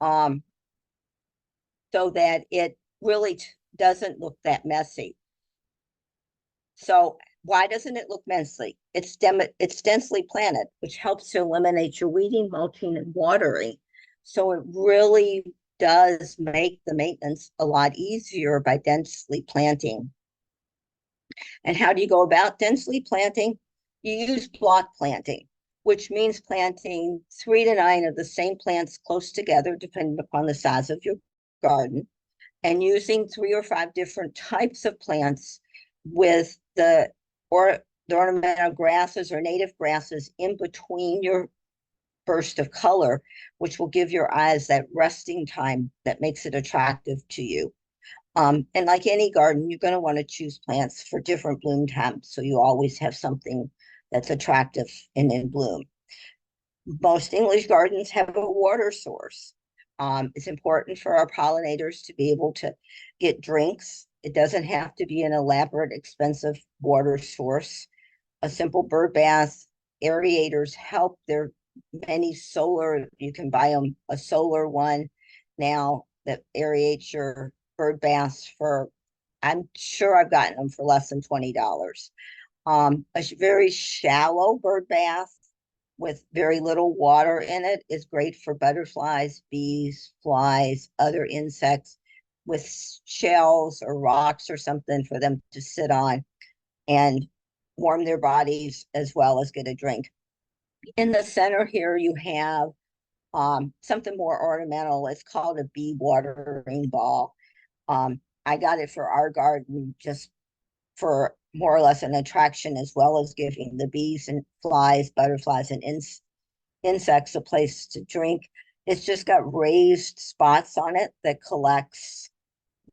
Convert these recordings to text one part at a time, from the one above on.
um, so that it really doesn't look that messy. So why doesn't it look messy? It's densely planted, which helps to eliminate your weeding, mulching, and watering. So it really does make the maintenance a lot easier by densely planting. And how do you go about densely planting? You use block planting, which means planting 3 to 9 of the same plants close together, depending upon the size of your garden, and using 3 or 5 different types of plants with or the ornamental grasses or native grasses in between your burst of color, which will give your eyes that resting time that makes it attractive to you. And like any garden, you're going to want to choose plants for different bloom times, so you always have something that's attractive and in bloom. Most English gardens have a water source. It's important for our pollinators to be able to get drinks. It doesn't have to be an elaborate, expensive water source. A simple bird bath, aerators help. There many solar, you can buy them a solar one now that aerates your bird baths for, I'm sure I've gotten them for less than $20. A very shallow bird bath with very little water in it is great for butterflies, bees, flies, other insects with shells or rocks or something for them to sit on and warm their bodies as well as get a drink. In the center here, you have something more ornamental. It's called a bee watering ball. I got it for our garden just for more or less an attraction, as well as giving the bees and flies, butterflies, and insects a place to drink. It's just got raised spots on it that collects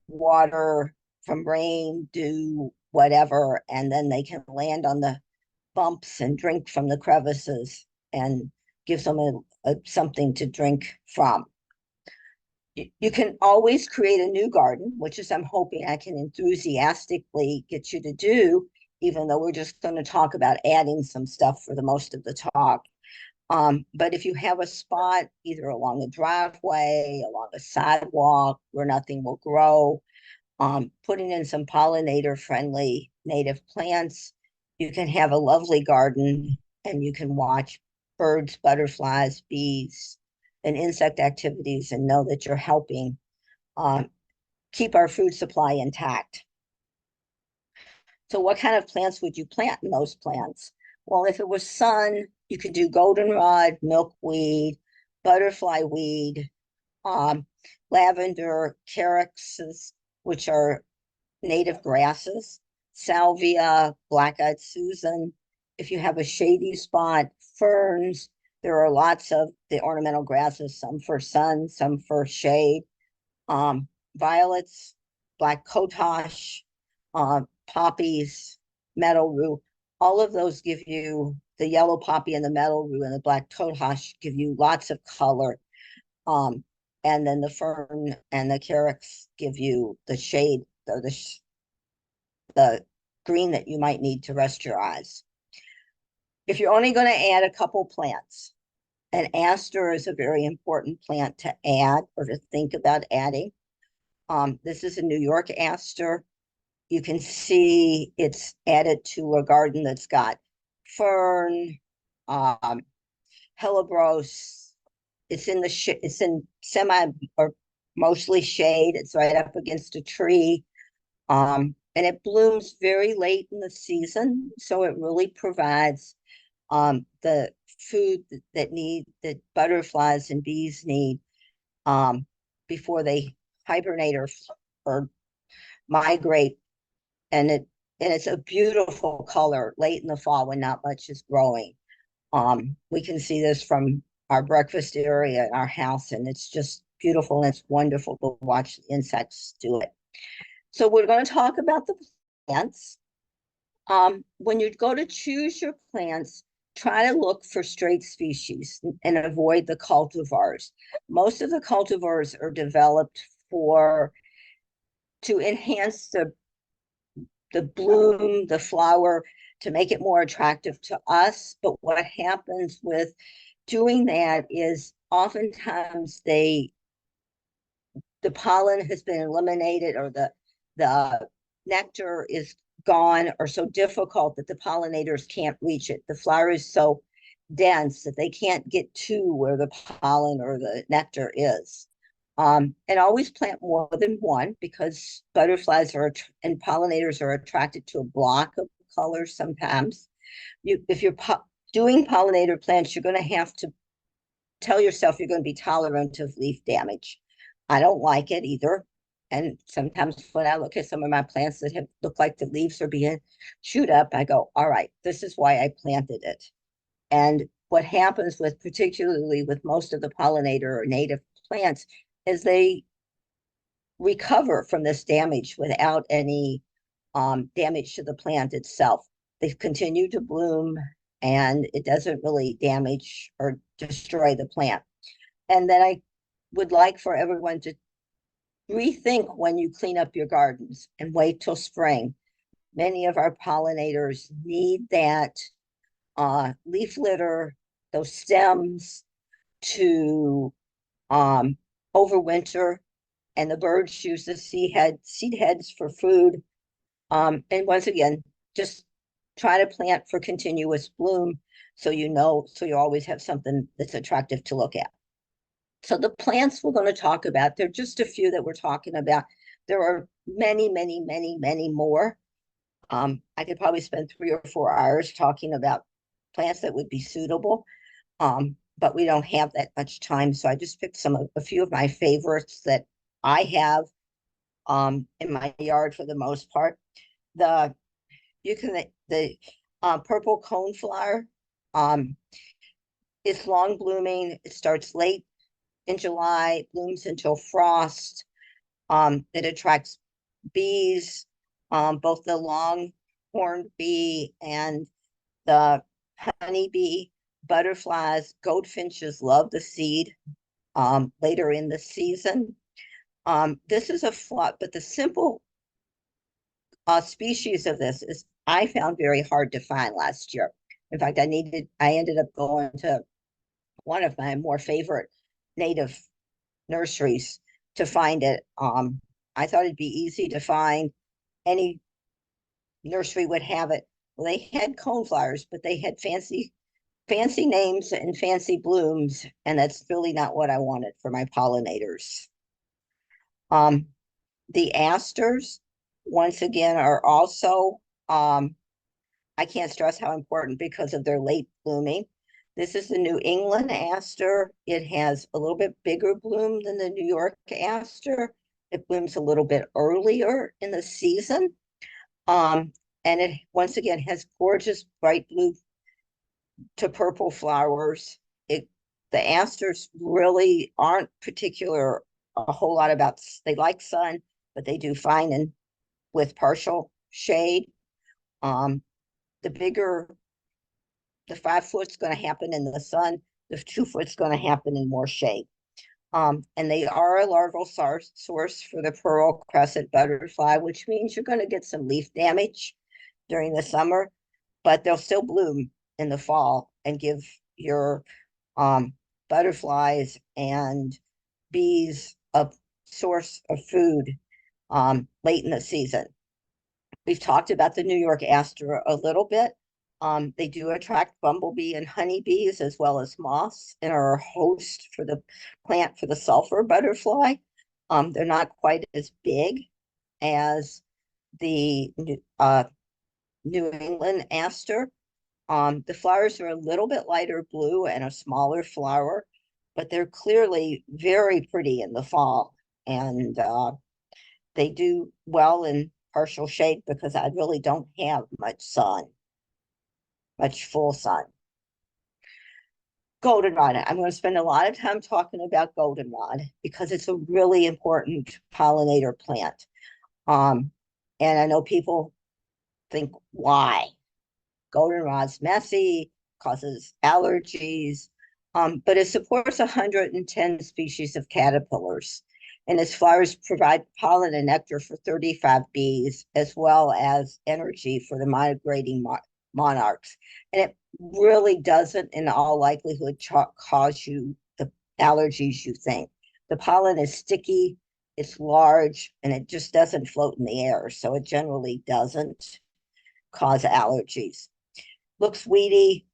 water from rain, dew, whatever, and then they can land on the bumps and drink from the crevices and gives them something to drink from. You can always create a new garden, which is I'm hoping I can enthusiastically get you to do, even though we're just going to talk about adding some stuff for the most of the talk. But if you have a spot either along a driveway, along a sidewalk where nothing will grow, putting in some pollinator friendly native plants, you can have a lovely garden and you can watch birds, butterflies, bees, and insect activities and know that you're helping keep our food supply intact. So what kind of plants would you plant in those plants? Well, if it was sun, you could do goldenrod, milkweed, butterfly weed, um, lavender, calyxes, which are native grasses, salvia, black-eyed Susan. If you have a shady spot, ferns. There are lots of the ornamental grasses, some for sun, some for shade. Violets, black cotosh, poppies, meadow rue. All of those give you, the yellow poppy and the meadow rue and the black cotosh give you lots of color. Um, and then the fern and the calyx give you the shade or the green that you might need to rest your eyes. If you're only going to add a couple plants, an aster is a very important plant to add or to think about adding. This is a New York aster. You can see it's added to a garden that's got fern, um, hellebros. It's in semi or mostly shade. It's right up against a tree. And it blooms very late in the season, so it really provides the food that butterflies and bees need um, before they hibernate or migrate. And it's a beautiful color late in the fall when not much is growing. We can see this from our breakfast area in our house, and it's just beautiful and it's wonderful to watch the insects do it. So we're going to talk about the plants. When you go to choose your plants, try to look for straight species and avoid the cultivars. Most of the cultivars are developed to enhance the bloom, the flower, to make it more attractive to us. But what happens with doing that is oftentimes they the pollen has been eliminated, or the nectar is gone or so difficult that the pollinators can't reach it. The flower is so dense that they can't get to where the pollen or the nectar is. And always plant more than one, because butterflies are and pollinators are attracted to a block of colors sometimes. If you're doing pollinator plants, you're going to have to tell yourself you're going to be tolerant of leaf damage. I don't like it either. And sometimes when I look at some of my plants that have looked like the leaves are being chewed up, I go, all right, this is why I planted it. And what happens with, particularly with most of the pollinator or native plants, is they recover from this damage without any damage to the plant itself. They continue to bloom, and it doesn't really damage or destroy the plant. And then I would like for everyone to rethink when you clean up your gardens and wait till spring. Many of our pollinators need that leaf litter, those stems, to overwinter, and the birds use the seed heads for food. And once again, just try to plant for continuous bloom, so so you always have something that's attractive to look at. So the plants we're going to talk about, they're just a few that we're talking about. There are many, many, many, many more. I could probably spend 3 or 4 hours talking about plants that would be suitable, but we don't have that much time. So I just picked a few of my favorites that I have in my yard for the most part. The purple coneflower, it's long blooming. It starts late in July, blooms until frost. It attracts bees, both the long-horned bee and the honeybee. Butterflies, goldfinches love the seed later in the season. This is a flower, but the simple species of this is I found very hard to find last year. In fact, I ended up going to one of my more favorite native nurseries to find it. I thought it'd be easy to find. Any nursery would have it. Well, they had coneflowers, but they had fancy names and fancy blooms, and that's really not what I wanted for my pollinators. Um, the asters, once again, are also, I can't stress how important because of their late blooming. This is the New England aster. It has a little bit bigger bloom than the New York aster. It blooms a little bit earlier in the season. And it, once again, has gorgeous bright blue to purple flowers. The asters really aren't particular a whole lot about, they like sun, but they do fine with partial shade. Um, the bigger, the 5 foot's going to happen in the sun. The 2 foot's going to happen in more shade. And they are a larval source for the pearl crescent butterfly, which means you're going to get some leaf damage during the summer, but they'll still bloom in the fall and give your butterflies and bees a source of food late in the season. We've talked about the New York aster a little bit. They do attract bumblebee and honeybees as well as moths, and are a host for the plant for the sulfur butterfly. They're not quite as big as the New England aster. The flowers are a little bit lighter blue and a smaller flower, but they're clearly very pretty in the fall. And they do well in partial shade because I really don't have much full sun. Goldenrod. I'm going to spend a lot of time talking about goldenrod because it's a really important pollinator plant. And I know people think, why? Goldenrod's messy, causes allergies, but it supports 110 species of caterpillars. And its flowers provide pollen and nectar for 35 bees, as well as energy for the migrating monarchs. And it really doesn't, in all likelihood, cause you the allergies you think. The pollen is sticky, It's large and it just doesn't float in the air. So it generally doesn't cause allergies. Looks weedy.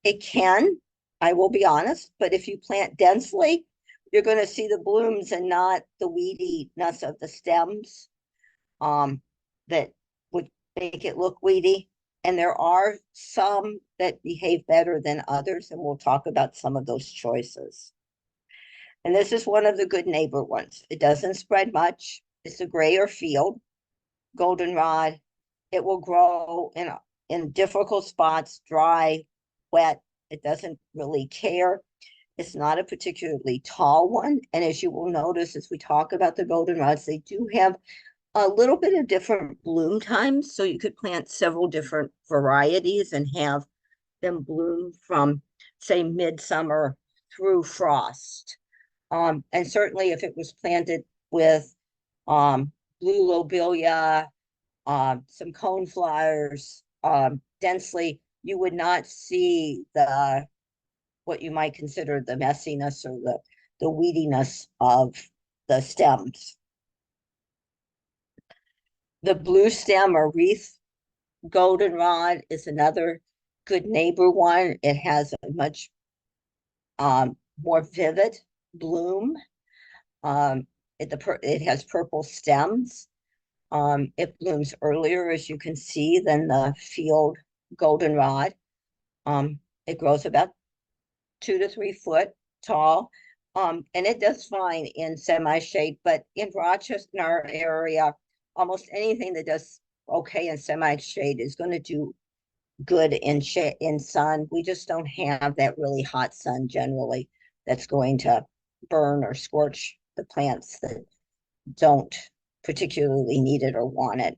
It can, I will be honest, but if you plant densely, you're going to see the blooms and not the weediness of the stems that would make it look weedy. And there are some that behave better than others, and we'll talk about some of those choices. And this is one of the good neighbor ones. It doesn't spread much. It's a grayer field, goldenrod. It will grow in difficult spots, dry, wet. It doesn't really care. It's not a particularly tall one. And as you will notice, as we talk about the goldenrods, they do have a little bit of different bloom times. So you could plant several different varieties and have them bloom from, say, midsummer through frost. And certainly if it was planted with um, blue lobelia, some coneflowers, densely, you would not see the what you might consider the messiness or the weediness of the stems. The blue stem or wreath goldenrod is another good neighbor one. It has a much more vivid bloom. Um, it has purple stems. It blooms earlier, as you can see, than the field goldenrod. It grows about 2 to 3 foot tall. And it does fine in semi-shade, but in Rochester, in our area, almost anything that does okay in semi-shade is going to do good in sun. We just don't have that really hot sun generally that's going to burn or scorch the plants that don't particularly need it or want it.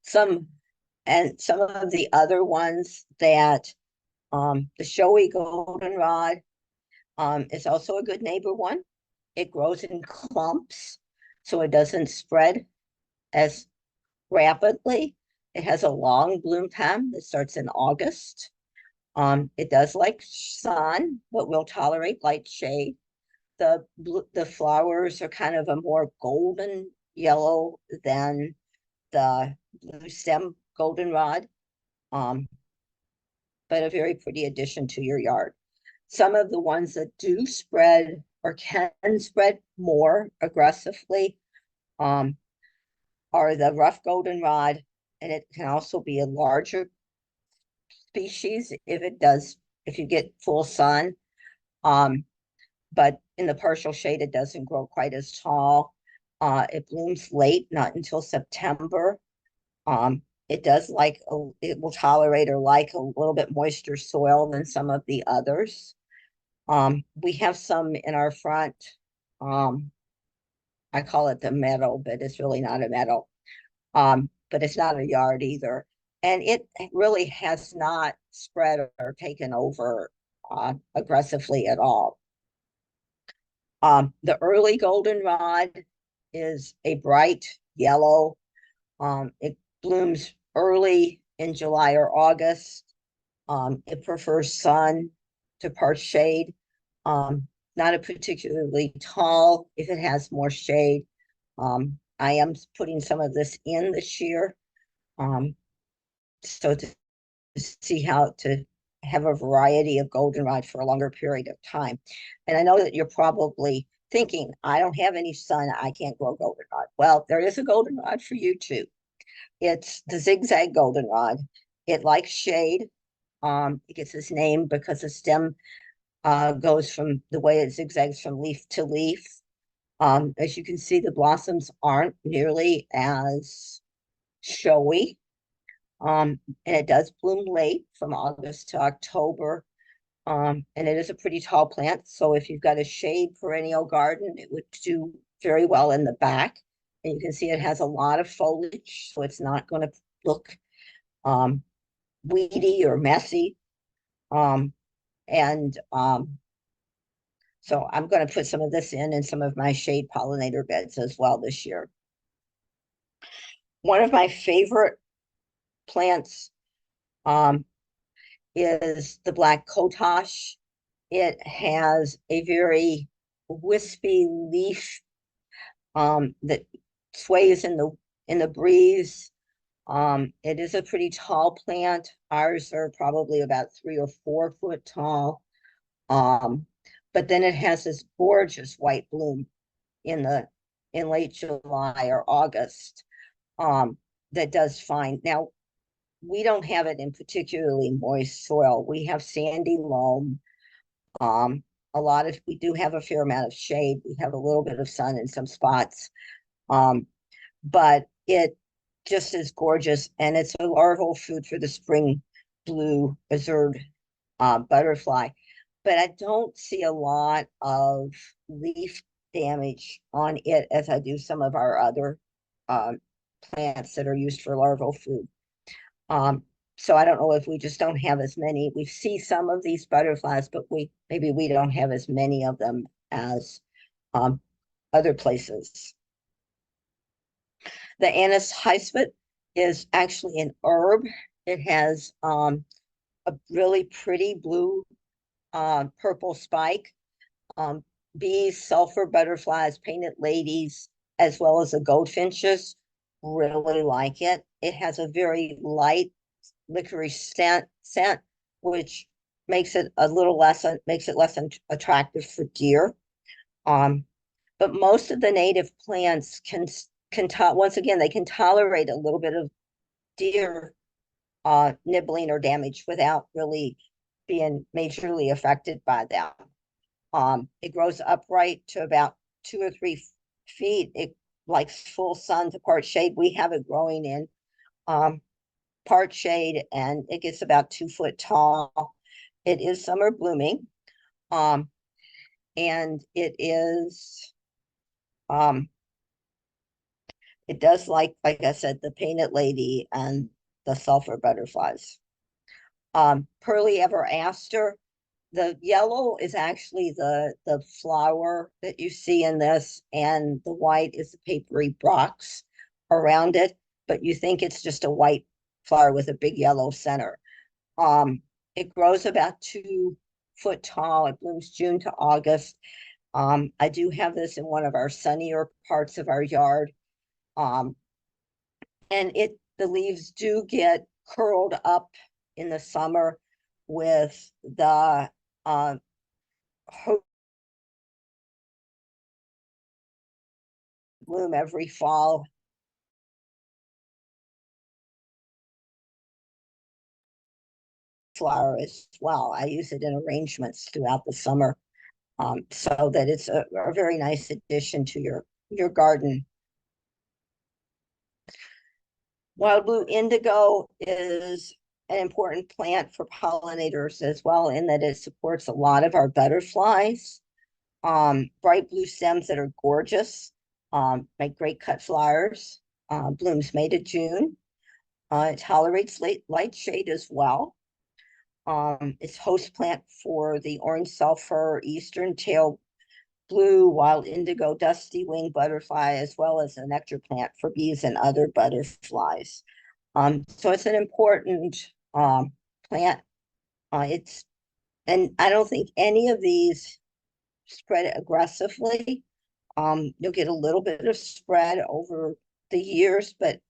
Some some of the other ones that the showy goldenrod is also a good neighbor one. It grows in clumps, so it doesn't spread as rapidly. It has a long bloom time that starts in August. It does like sun, but will tolerate light shade. The flowers are kind of a more golden yellow than the blue stem goldenrod, um, but a very pretty addition to your yard. Some of the ones that do spread or can spread more aggressively um, are the rough goldenrod, and it can also be a larger species if you get full sun. Um, but in the partial shade, it doesn't grow quite as tall. It blooms late, not until September. It does it will tolerate or like a little bit moister soil than some of the others. We have some in our front. Um, I call it the meadow, but it's really not a meadow. But it's not a yard either. And it really has not spread or taken over aggressively at all. The early goldenrod is a bright yellow. It blooms early in July or August. It prefers sun to part shade. Not a particularly tall if it has more shade. I am putting some of this in this year. So to see how to have a variety of goldenrod for a longer period of time. And I know that you're probably thinking, I don't have any sun, I can't grow goldenrod. Well, there is a goldenrod for you too. It's the zigzag goldenrod. It likes shade. It gets its name because the stem goes from the way it zigzags from leaf to leaf. As you can see, the blossoms aren't nearly as showy. And it does bloom late from August to October. And it is a pretty tall plant. So if you've got a shade perennial garden, it would do very well in the back. And you can see it has a lot of foliage, so it's not going to look weedy or messy. Um, and So I'm going to put some of this in some of my shade pollinator beds as well this year. One of my favorite plants um, is the black kotosh. It has a very wispy leaf that sways in the breeze. It is a pretty tall plant. Ours are probably about 3 or 4 foot tall. Um, but then it has this gorgeous white bloom in the in late July or August. That does fine. Now we don't have it in particularly moist soil. We have sandy loam. Um, we do have a fair amount of shade. We have a little bit of sun in some spots. Um, but it just is gorgeous, and it's a larval food for the spring blue azure butterfly. But I don't see a lot of leaf damage on it as I do some of our other um, plants that are used for larval food. Um, so I don't know if we just don't have as many. We see some of these butterflies, but maybe we don't have as many of them as um, other places. The anise highspit is actually an herb. It has a really pretty blue purple spike. Um, Bees, sulfur butterflies, painted ladies, as well as the goldfinches really like it. It has a very light licorice scent, which makes it less attractive for deer. Um, but most of the native plants once again, they can tolerate a little bit of deer nibbling or damage without really being majorly affected by them. It grows upright to about 2 or 3 feet. It likes full sun to part shade. We have it growing in um, part shade, and it gets about 2 foot tall. It is summer blooming, um, and um, it does like I said, the painted lady and the sulfur butterflies. Pearly ever aster. The yellow is actually the flower that you see in this, and the white is the papery box around it, but you think it's just a white flower with a big yellow center. It grows about 2 foot tall. It blooms June to August. I do have this in one of our sunnier parts of our yard. Um, and the leaves do get curled up in the summer with the uh, bloom every fall. Flower as well. I use it in arrangements throughout the summer, so that it's a very nice addition to your garden. Wild blue indigo is an important plant for pollinators as well, in that it supports a lot of our butterflies. Bright blue stems that are gorgeous, make great cut flowers. Blooms May to June. It tolerates light shade as well. It's host plant for the orange sulfur, eastern tail blue, wild indigo, dusty winged butterfly, as well as a nectar plant for bees and other butterflies. So it's an important plant. It's and I don't think any of these spread aggressively. You'll get a little bit of spread over the years, but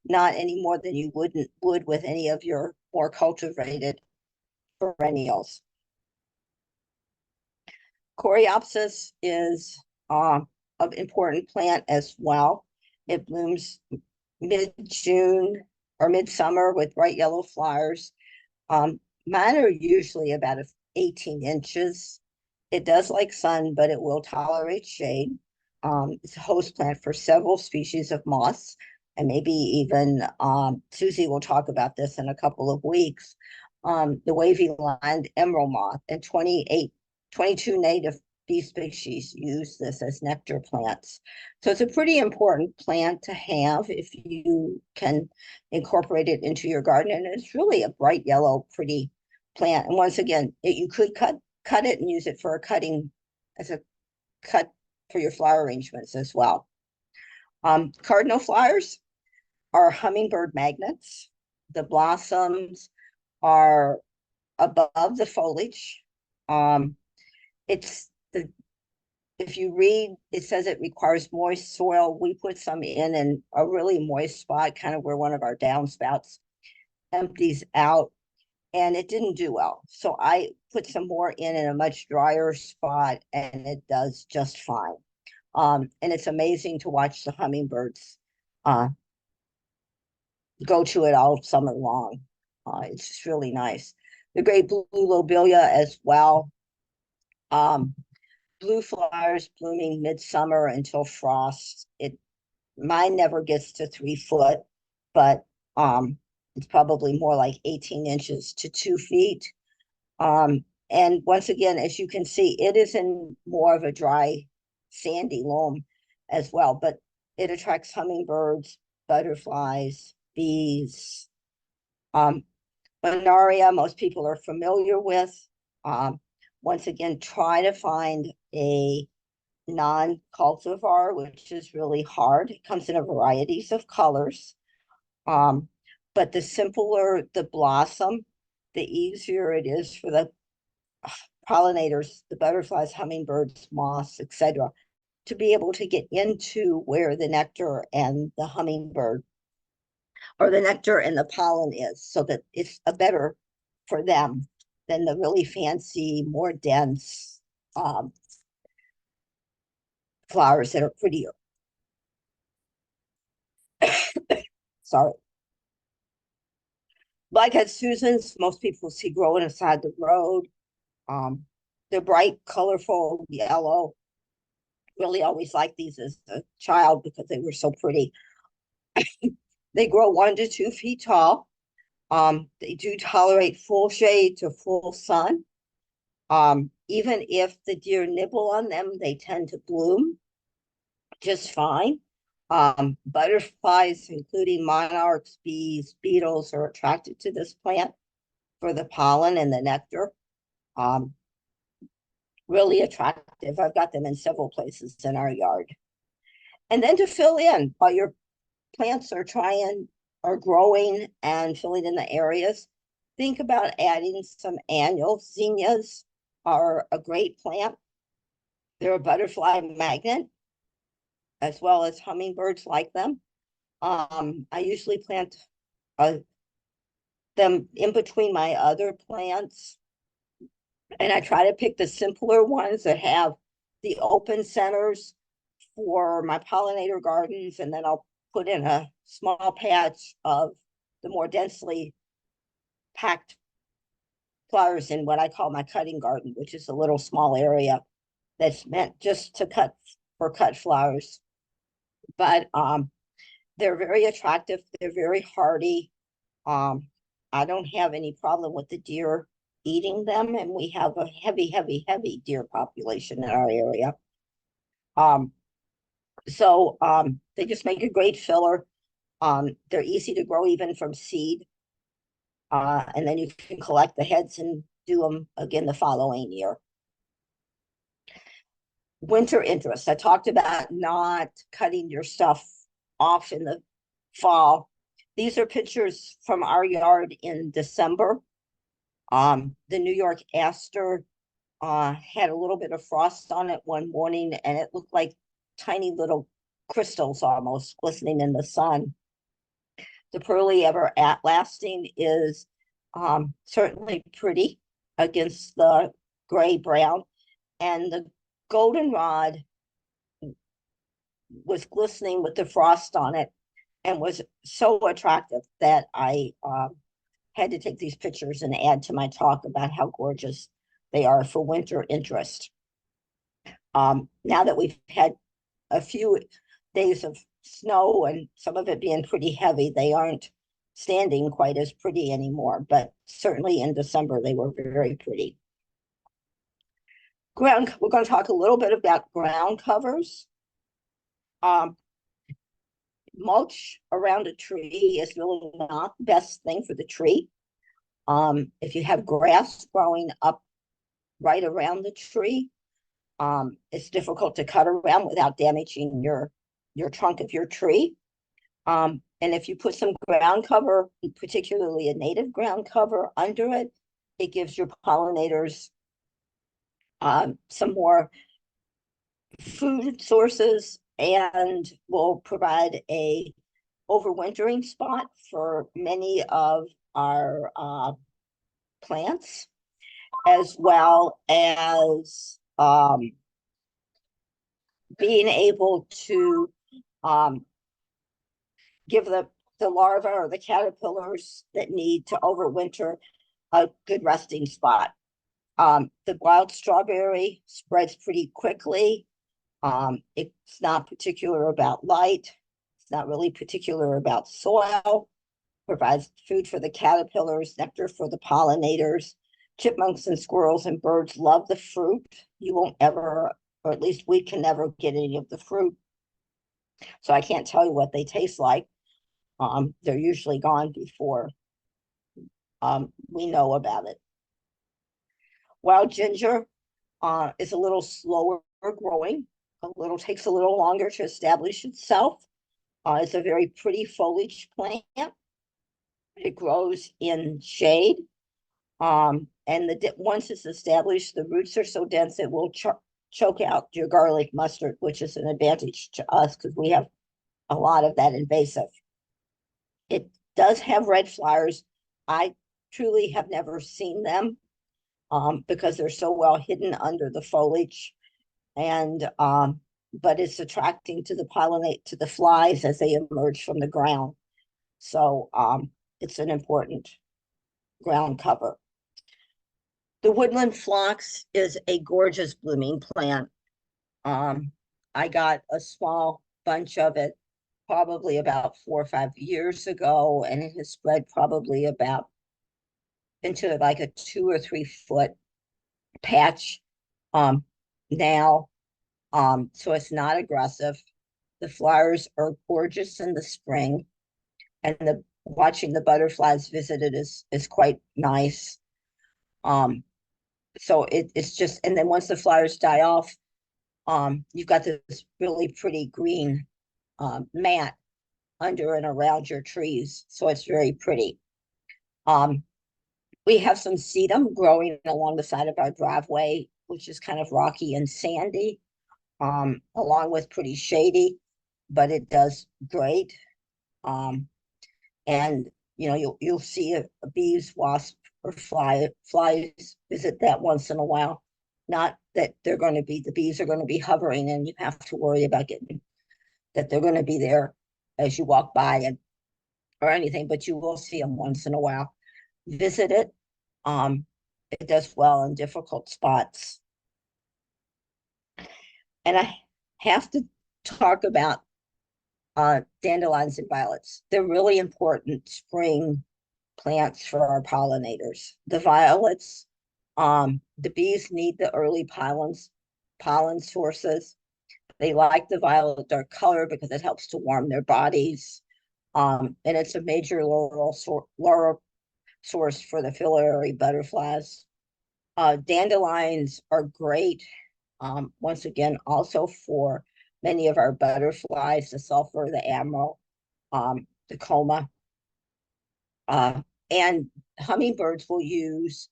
not any more than you would with any of your more cultivated perennials. Coreopsis is an important plant as well. It blooms mid-June or midsummer with bright yellow flowers. Mine are usually about 18 inches. It does like sun, but it will tolerate shade. It's a host plant for several species of moths, and maybe even Susie will talk about this in a couple of weeks. The wavy-lined emerald moth and 22 native bee species use this as nectar plants. So it's a pretty important plant to have if you can incorporate it into your garden. And it's really a bright yellow, pretty plant. And once again, you could cut it and use it for as a cut for your flower arrangements as well. Cardinal flowers are hummingbird magnets. The blossoms are above the foliage. It's if you read, it says it requires moist soil. We put some in a really moist spot, kind of where one of our downspouts empties out, and it didn't do well. So I put some more in a much drier spot, and it does just fine. And it's amazing to watch the hummingbirds uh, go to it all summer long. It's just really nice. The great blue lobelia as well. Um, Blue flowers blooming midsummer until frost. Mine never gets to 3 foot, but it's probably more like 18 inches to 2 feet. And once again, as you can see, it is in more of a dry, sandy loam as well, but it attracts hummingbirds, butterflies, bees. Um, Bonaria, most people are familiar with. Um, Once again, try to find a non-cultivar, which is really hard. It comes in a varieties of colors. Um, but the simpler the blossom, the easier it is for the pollinators, the butterflies, hummingbirds, moths, etc., to be able to get into where the nectar and the hummingbird or the nectar and the pollen is, so that it's a better for them than the really fancy, more dense flowers that are prettier. Sorry. Like at Susan's, most people see growing aside the road. Um, they're bright, colorful yellow. Really always liked these as a child because they were so pretty. They grow 1 to 2 feet tall. They do tolerate full shade to full sun. Even if the deer nibble on them, they tend to bloom just fine. Butterflies, including monarchs, bees, beetles, are attracted to this plant for the pollen and the nectar. Um, Really attractive. I've got them in several places in our yard. And then to fill in while your plants are growing and filling in the areas, think about adding some annual zinnias are a great plant. They're a butterfly magnet as well as hummingbirds like them. I usually plant uh, them in between my other plants, and I try to pick the simpler ones that have the open centers for my pollinator gardens, and then I'll put in a small patch of the more densely packed flowers in what I call my cutting garden, which is a little small area that's meant just to cut flowers. But they're very attractive. They're very hardy. Um, I don't have any problem with the deer eating them, and we have a heavy, heavy, heavy deer population in our area. Um, so they just make a great filler. They're easy to grow even from seed. And then you can collect the heads and do them again the following year. Winter interest. I talked about not cutting your stuff off in the fall. These are pictures from our yard in December. The New York aster had a little bit of frost on it one morning, and it looked like tiny little crystals almost glistening in the sun. The pearly ever lasting is certainly pretty against the gray brown, and the goldenrod was glistening with the frost on it and was so attractive that I had to take these pictures and add to my talk about how gorgeous they are for winter interest. Now that we've had a few days of snow and some of it being pretty heavy, they aren't standing quite as pretty anymore, but certainly in December they were very pretty. We're going to talk a little bit about ground covers. Um, Mulch around a tree is really not the best thing for the tree. If you have grass growing up right around the tree, it's difficult to cut around without damaging your trunk of your tree. And if you put some ground cover, particularly a native ground cover under it, it gives your pollinators some more food sources and will provide a overwintering spot for many of our plants, as well as being able to um, give the larvae or the caterpillars that need to overwinter a good resting spot. The wild strawberry spreads pretty quickly. It's not particular about light. It's not really particular about soil. Provides food for the caterpillars, nectar for the pollinators. Chipmunks and squirrels and birds love the fruit. You won't ever, or at least we can never get any of the fruit. So I can't tell you what they taste like. They're usually gone before we know about it. Wild ginger is a little slower growing, takes a little longer to establish itself. It's a very pretty foliage plant. It grows in shade. And once it's established, the roots are so dense it will choke out your garlic mustard, which is an advantage to us because we have a lot of that invasive. It does have red flowers. I truly have never seen them because they're so well hidden under the foliage. And but it's attracting to the flies as they emerge from the ground. So it's an important ground cover. The woodland phlox is a gorgeous blooming plant. I got a small bunch of it probably about 4 or 5 years ago, and it has spread probably about into like a 2 or 3 foot patch now. So it's not aggressive. The flowers are gorgeous in the spring, and watching the butterflies visit it is quite nice. So it's just, and then once the flowers die off, you've got this really pretty green mat under and around your trees. So it's very pretty. We have some sedum growing along the side of our driveway, which is kind of rocky and sandy, along with pretty shady, but it does great. And you'll see a bees, wasp, or flies visit that once in a while. Not that the bees are going to be hovering and you have to worry about that they're going to be there as you walk by or anything, but you will see them once in a while. Visit it. It does well in difficult spots. And I have to talk about dandelions and violets. They're really important spring plants for our pollinators. The violets, the bees need the early pollen sources. They like the violet dark color because it helps to warm their bodies. And it's a major laurel source for the filiary butterflies. Dandelions are great, once again, also for many of our butterflies, the sulfur, the admiral, the coma. And hummingbirds will use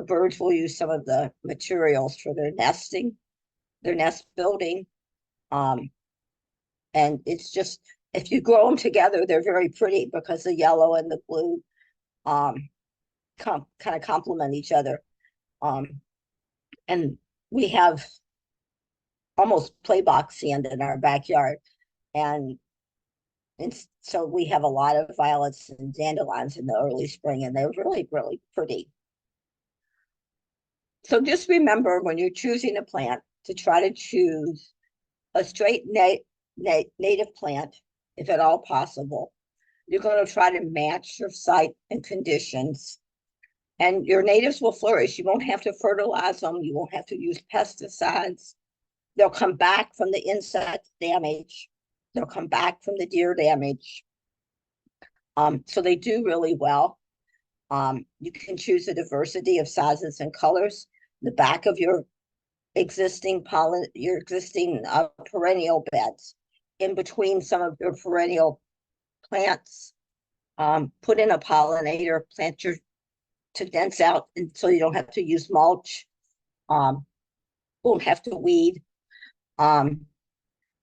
birds will use some of the materials for their nesting, their nest building. And it's just, if you grow them together, they're very pretty because the yellow and the blue kind of complement each other. And we have almost play box sand in our backyard. And so we have a lot of violets and dandelions in the early spring, and they're really, really pretty. So just remember when you're choosing a plant to try to choose a straight native plant, if at all possible. You're going to try to match your site and conditions, and your natives will flourish. You won't have to fertilize them. You won't have to use pesticides. They'll come back from the insect damage. They'll come back from the deer damage. So they do really well. You can choose a diversity of sizes and colors. The back of your existing perennial beds, in between some of your perennial plants, put in a pollinator, to dense out, and so you don't have to use mulch, won't have to weed. Um,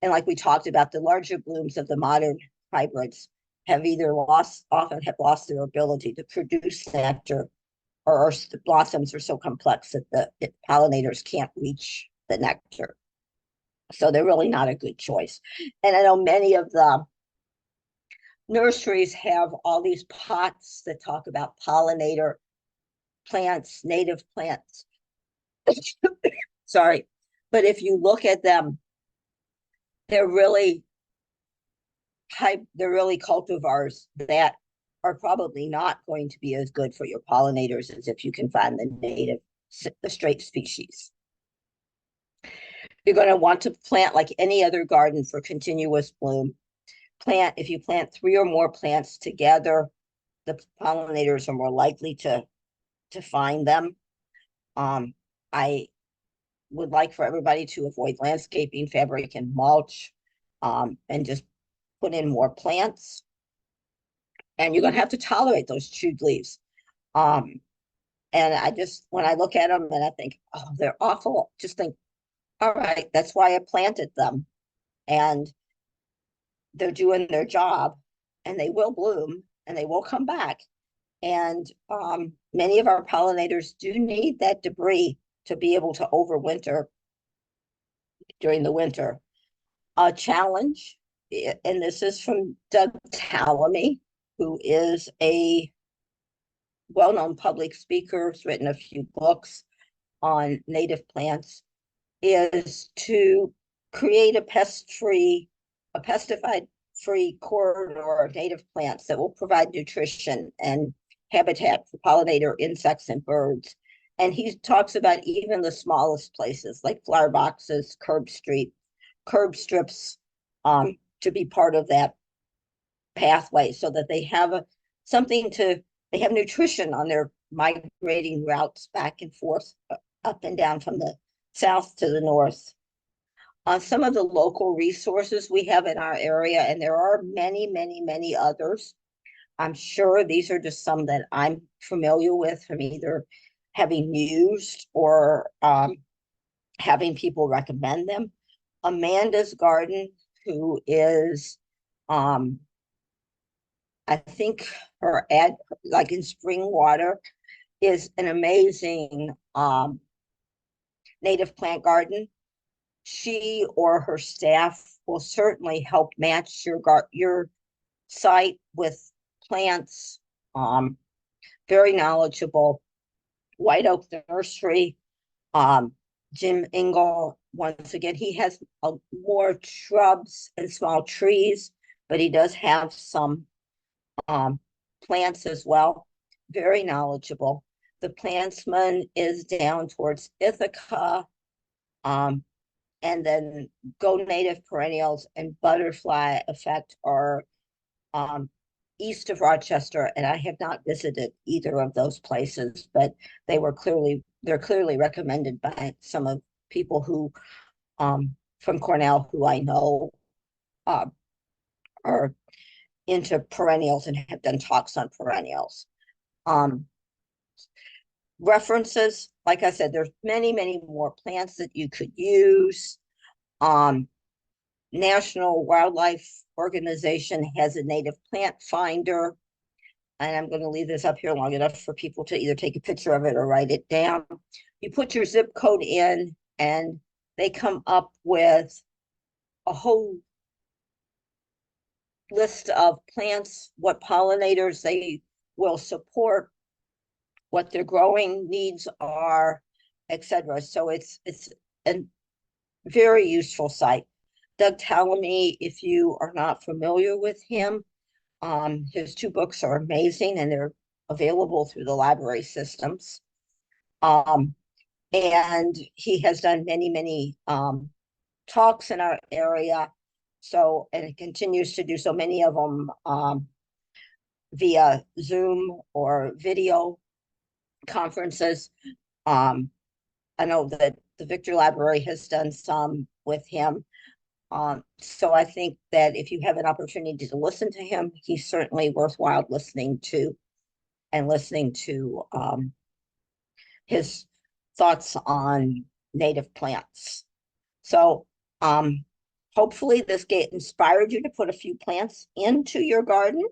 and like we talked about, the larger blooms of the modern hybrids often have lost their ability to produce nectar, or the blossoms are so complex that the pollinators can't reach the nectar. So they're really not a good choice. And I know many of the nurseries have all these pots that talk about pollinator plants, native plants. Sorry. But if you look at them, they're really they're really cultivars that are probably not going to be as good for your pollinators as if you can find the straight species. You're going to want to plant like any other garden for continuous bloom. If you plant 3 or more plants together, the pollinators are more likely to find them. I would like for everybody to avoid landscaping, fabric, and mulch, and just put in more plants. And you're going to have to tolerate those chewed leaves. Um, and when I look at them and I think, oh, they're awful, just think, all right, that's why I planted them. And they're doing their job, and they will bloom and they will come back. And many of our pollinators do need that debris to be able to overwinter during the winter. A challenge, and this is from Doug Tallamy, who is a well-known public speaker, has written a few books on native plants, is to create a pesticide-free corridor of native plants that will provide nutrition and habitat for pollinator insects and birds. And he talks about even the smallest places like flower boxes, curb strips, to be part of that pathway so that they have they have nutrition on their migrating routes back and forth, up and down from the south to the north. On some of the local resources we have in our area, and there are many, many, many others. I'm sure these are just some that I'm familiar with from either having used or having people recommend them. Amanda's Garden, who is, I think her ad, like in spring water, is an amazing native plant garden. She or her staff will certainly help match your site with plants. Very knowledgeable. White Oak Nursery, um, Jim Engel, once again, he has more shrubs and small trees, but he does have some plants as well. Very knowledgeable. The Plantsman is down towards Ithaca, and then Go Native Perennials and Butterfly Effect are east of Rochester, and I have not visited either of those places, but they're clearly recommended by some of people who from Cornell who I know uh, are into perennials and have done talks on perennials. Um, References, like I said, there's many, many more plants that you could use. National Wildlife Organization has a native plant finder, and I'm going to leave this up here long enough for people to either take a picture of it or write it down. You put your zip code in, and they come up with a whole list of plants, what pollinators they will support, what their growing needs are, etc. So it's a very useful site. Doug Tallamy, if you are not familiar with him, his 2 books are amazing and they're available through the library systems. And he has done many, many talks in our area. So, and it continues to do so, many of them via Zoom or video conferences. I know that the Victor Library has done some with him. So I think that if you have an opportunity to listen to him, he's certainly worthwhile listening to, and listening to his thoughts on native plants. So Um, Hopefully this get inspired you to put a few plants into your garden.